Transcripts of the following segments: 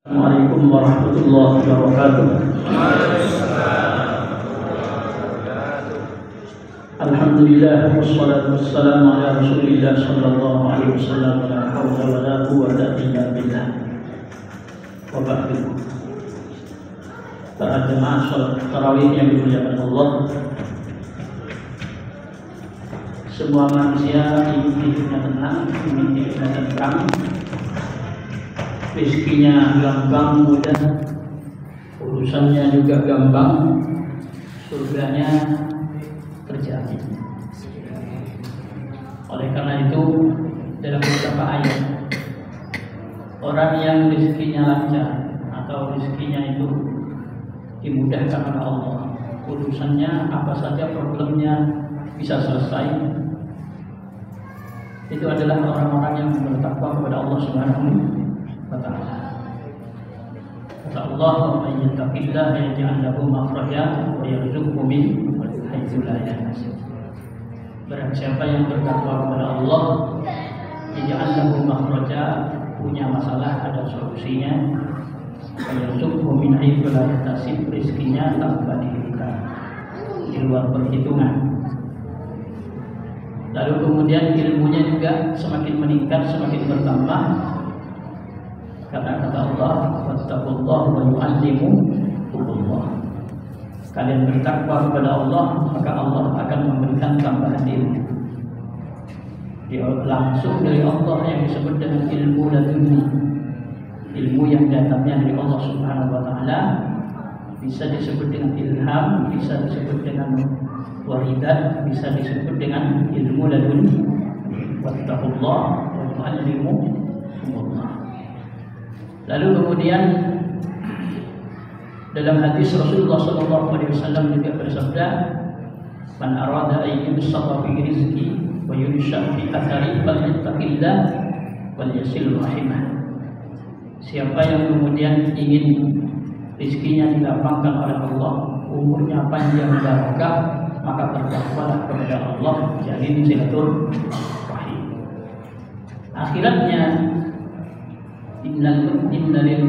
Assalamualaikum warahmatullahi wabarakatuh. Alhamdulillah wassalatu wassalamu ala Rasulillah sallallahu alaihi wasallam. La haula wala quwwata illa billah. Wa ba'du. Para jemaah salat tarawih yang dimuliakan Allah, semua manusia ingin hidupnya tenang, ingin hidupnya tentram, rezekinya gampang, mudah, urusannya juga gampang, surganya terjadi. Oleh karena itu, dalam beberapa ayat, orang yang rezekinya lancar atau rezekinya itu dimudahkan oleh Allah, urusannya apa saja problemnya bisa selesai, itu adalah orang-orang yang bertakwa kepada Allah Subhanahu wa ta'ala. Kata Allah, "Man yattaqillaha yaj'al lahu makhraja wa yarzuqhu min haitsu la yahtasib." Barang siapa yang bertakwa kepada Allah, yaj'al lahu makhraja, punya masalah ada solusinya, wa yarzuqhu min haitsu la yahtasib, rezekinya tanpa dihitung, di luar perhitungan. Lalu kemudian ilmunya juga semakin meningkat, semakin bertambah. Karena kata Allah, "Wattaqullaha wa yu'allimukumullah." Kalian bertakwa kepada Allah, maka Allah akan memberikan tambahan ilmu. Dia langsung dari Allah yang disebut dengan ilmu laduni, ilmu yang datangnya dari Allah Subhanahu wa ta'ala, bisa disebut dengan ilham, bisa disebut dengan waridat, bisa disebut dengan ilmu laduni. Wattaqullaha wa yu'allimukumullah. Lalu kemudian dalam hadis Rasulullah SAW juga bersabda, "Man arada an yubsata fi rizqi wa yunsha fi athari falyattaqillah wal yasil rahimah." Siapa yang kemudian ingin rizkinya dilapangkan oleh Allah, umurnya panjang barokah, maka bertakwalah kepada Allah, jalin silaturahim. Akhiratnya, innal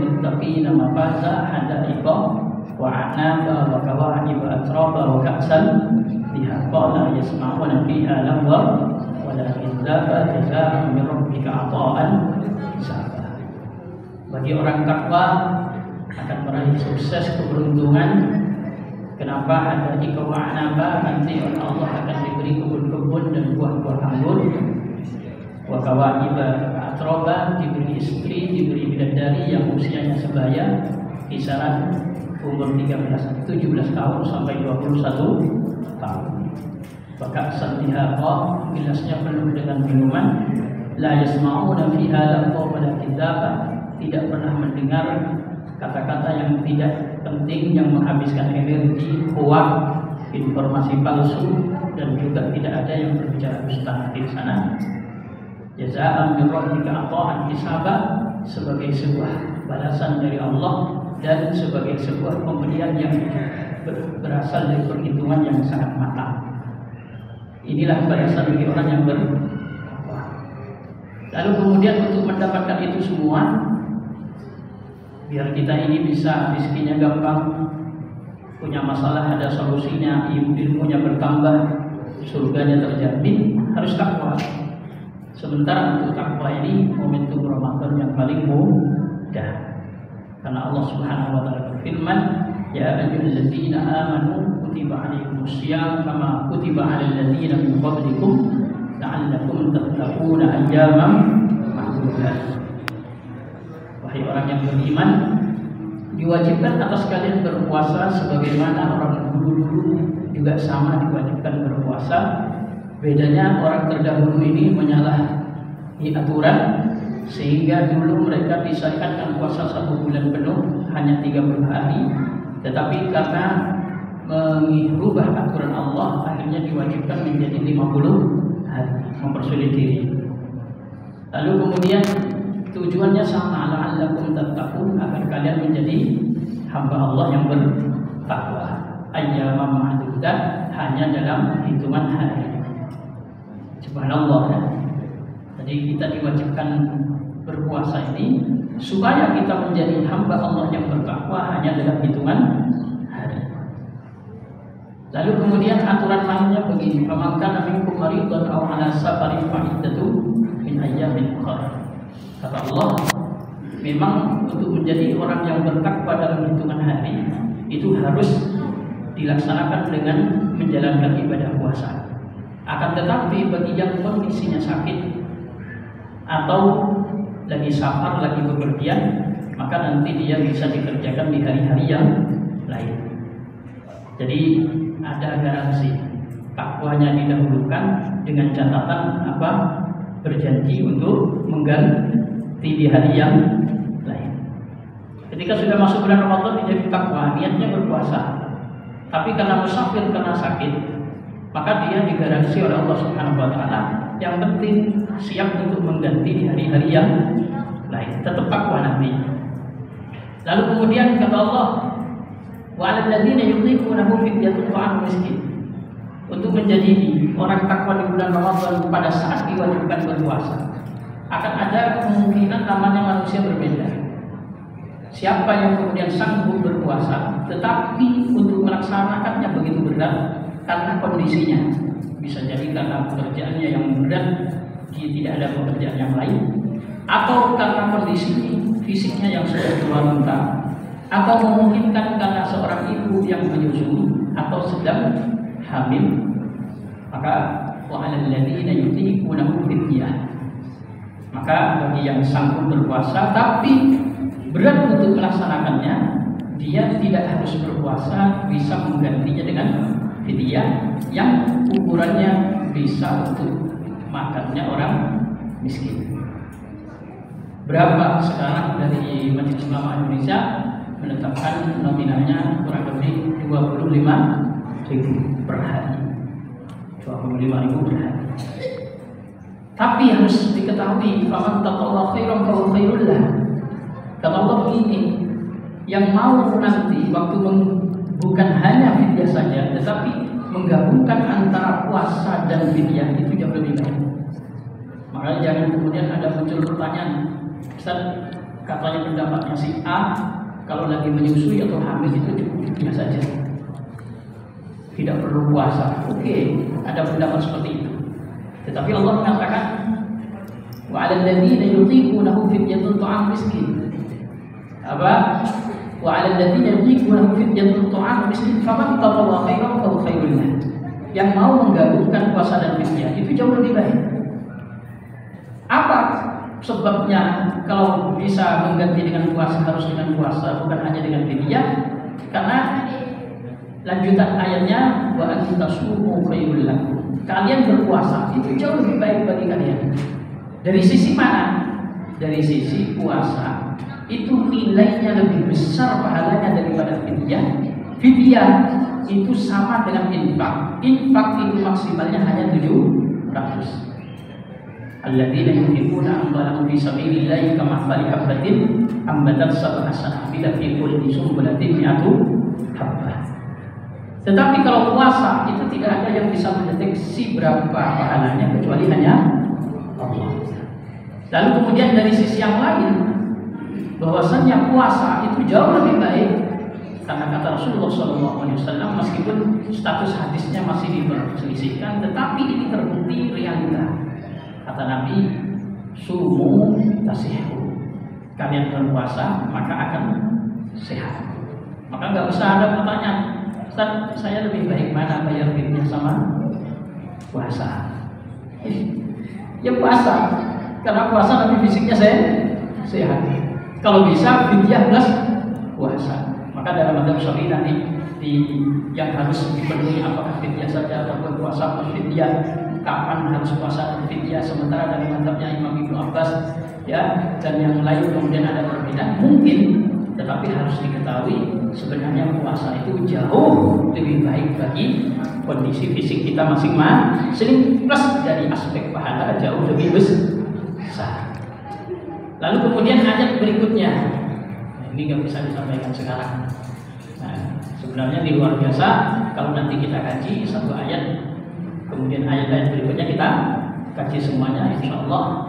muttaqina mafaza hadaiqa wa anaba wa kawa'iba atraba wa ka'san lihaqa yasma'una fiha lahwa wa la kizaba jazaa'an min rabbika ata'an hisaba. Bagi orang takwa akan meraih sukses, keberuntungan. Kenapa hadaiqa wa anaba? Nanti oleh Allah akan diberi kebun-kebun dan buah-buah anggur. Wa kawa'iba atroba, diberi istri, diberi bidadari yang usianya sebaya, kisaran umur 17 tahun sampai 21 tahun. Maka santihaqa, gelasnya penuh dengan minuman, la yasma'una fiha lagwa wala kizaba, tidak pernah mendengar kata-kata yang tidak penting yang menghabiskan energi, hoak, informasi palsu, dan juga tidak ada yang berbicara dusta di sana. Jazaa'an min rabbika ata'an hisaba, sebagai sebuah balasan dari Allah dan sebagai sebuah pemberian yang berasal dari perhitungan yang sangat matang. Inilah balasan bagi orang yang bertakwa. Lalu kemudian untuk mendapatkan itu semua, biar kita ini bisa rezekinya gampang, punya masalah ada solusinya, ilmunya bertambah, surganya terjamin, harus takwa. Sementara untuk takwa ini momentum Ramadan yang paling mudah. Karena Allah Subhanahu wa taala berfirman, "Ya ayyuhalladzina amanu kutiba 'alaikumusiyam kama kutiba 'alal ladzina min qablikum la'allakum tattaquna ayyaman ma'dudat." Wahai orang yang beriman, diwajibkan atas kalian berpuasa sebagaimana orang dulu juga sama diwajibkan berpuasa. Bedanya orang terdahulu ini menyalahi aturan, sehingga dulu mereka disyariatkan puasa 1 bulan penuh, hanya 30 hari. Tetapi karena mengubah aturan Allah, akhirnya diwajibkan menjadi 50 hari, mempersulit diri. Lalu kemudian tujuannya sama, la'allakum tattaqun, agar kalian menjadi hamba Allah yang bertakwa. Ayyaman ma'dudat, hanya dalam hitungan hari. Subhanallah ya. Jadi kita diwajibkan berpuasa ini supaya kita menjadi hamba Allah yang bertakwa hanya dalam hitungan hari. Lalu kemudian aturan lainnya begini, faman kana minkum maridan aw ala safarin fa iddatu min ayyamin ukhra. Kata Allah, memang untuk menjadi orang yang bertakwa dalam hitungan hari itu harus dilaksanakan dengan menjalankan ibadah puasa. Akan tetapi bagi yang kondisinya sakit atau lagi safar, lagi bepergian, maka nanti dia bisa dikerjakan di hari-hari yang lain. Jadi ada garansi takwanya didahulukan dengan catatan apa? Berjanji untuk mengganti di hari yang lain. Ketika sudah masuk bulan Ramadan menjadi takwa, niatnya berpuasa. Tapi karena musafir, karena sakit, maka dia digaransi oleh Allah Subhanahu wa taala. Yang penting siap untuk mengganti di hari-hari yang lain. Tetap takwa nanti. Lalu kemudian kata Allah, wa 'alal ladzina yutiqunahu fidyatun ta'am miskin. Untuk menjadi orang takwa di bulan Ramadan pada saat diwajibkan berpuasa, akan ada kemungkinan namanya manusia berbeda. Siapa yang kemudian sanggup berpuasa, tetapi untuk melaksanakannya begitu berat karena kondisinya, bisa jadi karena pekerjaannya yang berat, dia tidak ada pekerjaan yang lain, atau karena kondisi fisiknya yang sudah tua renta, atau memungkinkan karena seorang ibu yang menyusui atau sedang hamil, maka wa 'alal ladzina yutiqunahu fidyah. Maka bagi yang sanggup berpuasa tapi berat untuk melaksanakannya, dia tidak harus berpuasa, bisa menggantinya dengan fidyah yang ukurannya bisa untuk makannya orang miskin. Berapa sekarang dari Majelis Ulama Indonesia menetapkan nominalnya kurang lebih 25.000 per hari. 25.000 per hari. Tapi harus diketahui, faman taqalla khairan fa khairul lah. Kata Allah ini, yang mau nanti waktu bukan hanya fidyah saja, tetapi menggabungkan antara puasa dan fidyah itu jauh lebih baik. Makanya jangan kemudian ada muncul pertanyaan, Ustaz, katanya pendapatnya si A kalau lagi menyusui atau hamil itu cukup fidyah saja, tidak perlu puasa. Oke, ada pendapat seperti itu. Tetapi Allah mengatakan, wa 'alal ladzina yutiqunahu fidyatun ta'am miskin. Apa? Wa 'alal ladzina yutiqunahu fidyatun ta'am miskin faman tatawwa khairan fa khairul lah. Yang mau menggabungkan puasa dan fidyah itu jauh lebih baik. Apa sebabnya kalau bisa mengganti dengan puasa harus dengan puasa, bukan hanya dengan fidyah? Karena lanjutan ayatnya, wa antasumu khairul lakum. Kalian berpuasa itu jauh lebih baik bagi kalian. Dari sisi mana? Dari sisi puasa itu nilainya lebih besar pahalanya daripada fidyah. Fidyah itu sama dengan infak. Infak itu maksimalnya hanya 700. Alladzina yunfiquna amwalahum fi sabilillahi kamathali habbatin ambatat sab'a sanabila fi kulli sunbulatin mi'atu habbah. Tetapi kalau puasa itu tidak ada yang bisa mendeteksi berapa pahalanya kecuali hanya Allah. Lalu kemudian dari sisi yang lain, bahwasannya puasa itu jauh lebih baik karena kata Rasulullah SAW, meskipun status hadisnya masih diperselisihkan, tetapi ini terbukti realita. Kata Nabi, sumu tasihu, kalian berpuasa maka akan sehat. Maka nggak usah ada pertanyaan, Ustaz, saya lebih baik mana bayar fidyah sama puasa? Ya puasa, karena puasa nanti fisiknya saya sehat. Kalau bisa fidyah plus puasa. Maka dalam madzhab Syafi'i nanti yang harus dipenuhi apakah fidyah saja ataupun puasa plus fidyah, kapan harus puasa dan fidyah. Sementara dari madzhabnya Imam Ibnu Abbas ya dan yang lain kemudian ada perbedaan mungkin. Tetapi harus diketahui sebenarnya puasa itu jauh lebih baik bagi kondisi fisik kita masing-masing, plus dari aspek pahala jauh lebih besar. Lalu kemudian ayat berikutnya, ini nggak bisa disampaikan sekarang. Nah, sebenarnya di luar biasa kalau nanti kita kaji satu ayat, kemudian ayat-ayat berikutnya kita kaji semuanya, insya Allah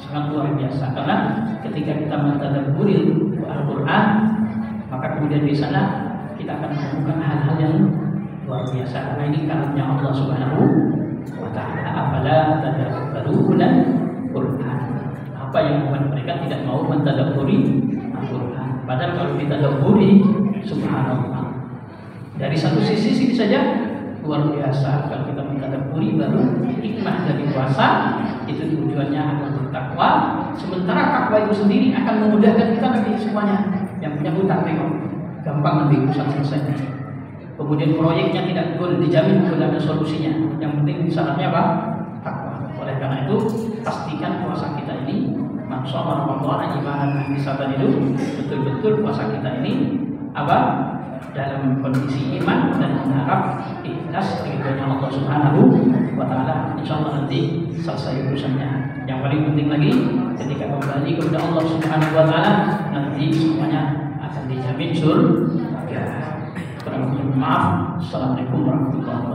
sangat luar biasa. Karena ketika kita mentadabburi Al-Quran, maka kemudian di sana kita akan menemukan hal-hal yang luar biasa. Karena ini kalamnya Allah Subhanahu wa Ta'ala. Afala tadabbaruna Quran. Apa yang membuat mereka tidak mau mentadabburi Al-Quran? Padahal kalau kita tadabburi, subhanallah, dari satu sisi saja luar biasa. Kalau kita mentadabburi, baru hikmah dari puasa itu tujuannya agar bertakwa. Sementara takwa itu sendiri akan memudahkan kita nanti semuanya. Yang punya hutang tengok, gampang nanti urusan selesai. Kemudian proyeknya tidak dijamin ada solusinya. Yang penting syaratnya apa? Takwa. Oleh karena itu pastikan puasa kita ini maksudnya Ramadan ibadah misalkan itu betul-betul puasa kita ini apa? Dalam kondisi iman dan mengharap ikhlas ridhonya Allah Subhanahu wa Ta'ala. Insyaallah nanti selesai urusannya. Yang paling penting lagi ketika kembali kepada Allah Subhanahu wa Ta'ala, nanti semuanya akan dijamin surga. Kurang lebih maaf. Assalamualaikum warahmatullahi wabarakatuh.